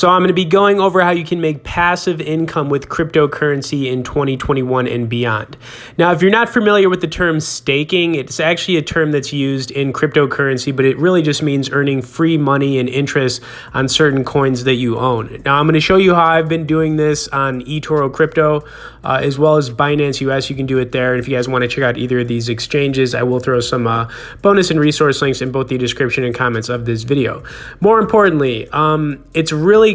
So I'm going to be going over how you can make passive income with cryptocurrency in 2021 and beyond. Now, if you're not familiar with the term staking, it's actually a term that's used in cryptocurrency, but it really just means earning free money and interest on certain coins that you own. Now, I'm going to show you how I've been doing this on eToro Crypto, as well as Binance US. You can do it there. And if you guys want to check out either of these exchanges, I will throw some bonus and resource links in both the description and comments of this video. More importantly, it's really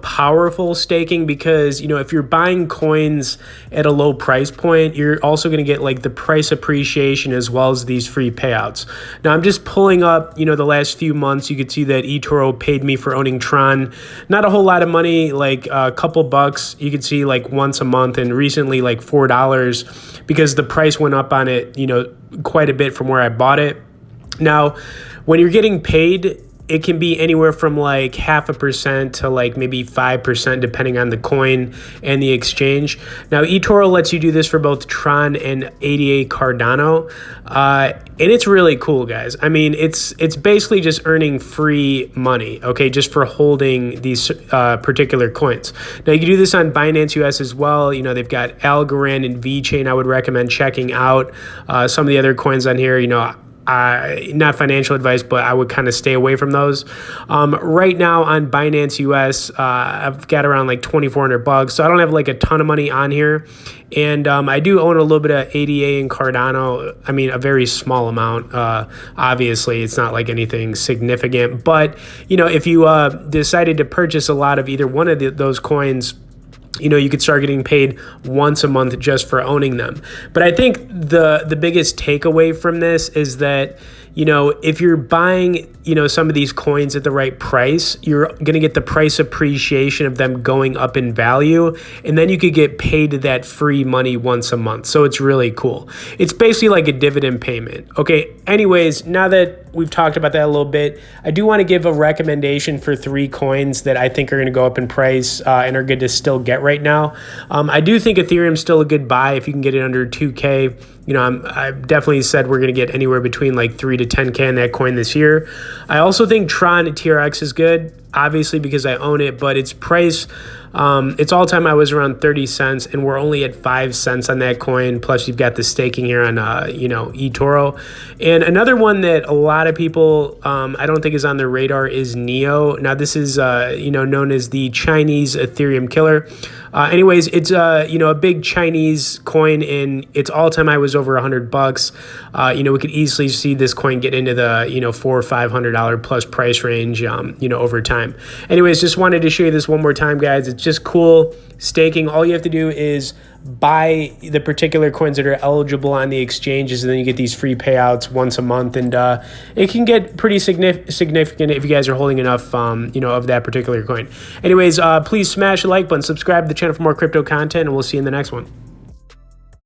powerful staking because, if you're buying coins at a low price point, you're also going to get like the price appreciation as well as these free payouts. Now, I'm just pulling up, the last few months. You could see that eToro paid me for owning Tron. Not a whole lot of money, like a couple bucks. You could see like once a month, and recently like $4 because the price went up on it, quite a bit from where I bought it. Now, when you're getting paid, it can be anywhere from like 0.5% to like maybe 5% depending on the coin and the exchange. Now, eToro lets you do this for both Tron and ADA Cardano. And it's really cool, guys. I mean, it's basically just earning free money, okay, just for holding these particular coins. Now, you can do this on Binance US as well. They've got Algorand and VeChain I would recommend checking out. Some of the other coins on here, not financial advice, but I would kind of stay away from those. Right now on Binance US, I've got around like $2,400, so I don't have like a ton of money on here. And I do own a little bit of ADA and Cardano. I mean, a very small amount. Obviously, it's not like anything significant. But, if you decided to purchase a lot of either one of those coins, you could start getting paid once a month just for owning them. But I think the biggest takeaway from this is that, if you're buying, some of these coins at the right price, you're going to get the price appreciation of them going up in value. And then you could get paid that free money once a month. So it's really cool. It's basically like a dividend payment. Okay. Anyways, now that we've talked about that a little bit, I do want to give a recommendation for 3 coins that I think are going to go up in price and are good to still get right now. I do think Ethereum's still a good buy if you can get it under 2K. I've definitely said we're going to get anywhere between like 3 to 10K in that coin this year. I also think Tron TRX is good, obviously because I own it, but its price, its all-time high was around 30 cents, and we're only at 5 cents on that coin. Plus, you've got the staking here on, eToro. And another one that a lot of people, I don't think is on their radar is NEO. Now, this is, known as the Chinese Ethereum killer. Anyways, it's a big Chinese coin, and its all-time high was over $100. We could easily see this coin get into the $400 or $500 plus price range, over time. Anyways, just wanted to show you this one more time, guys. It's just cool staking. All you have to do is buy the particular coins that are eligible on the exchanges, and then you get these free payouts once a month, and it can get pretty significant if you guys are holding enough of that particular coin. Anyways, please smash the like button, subscribe to the channel for more crypto content, and we'll see you in the next one.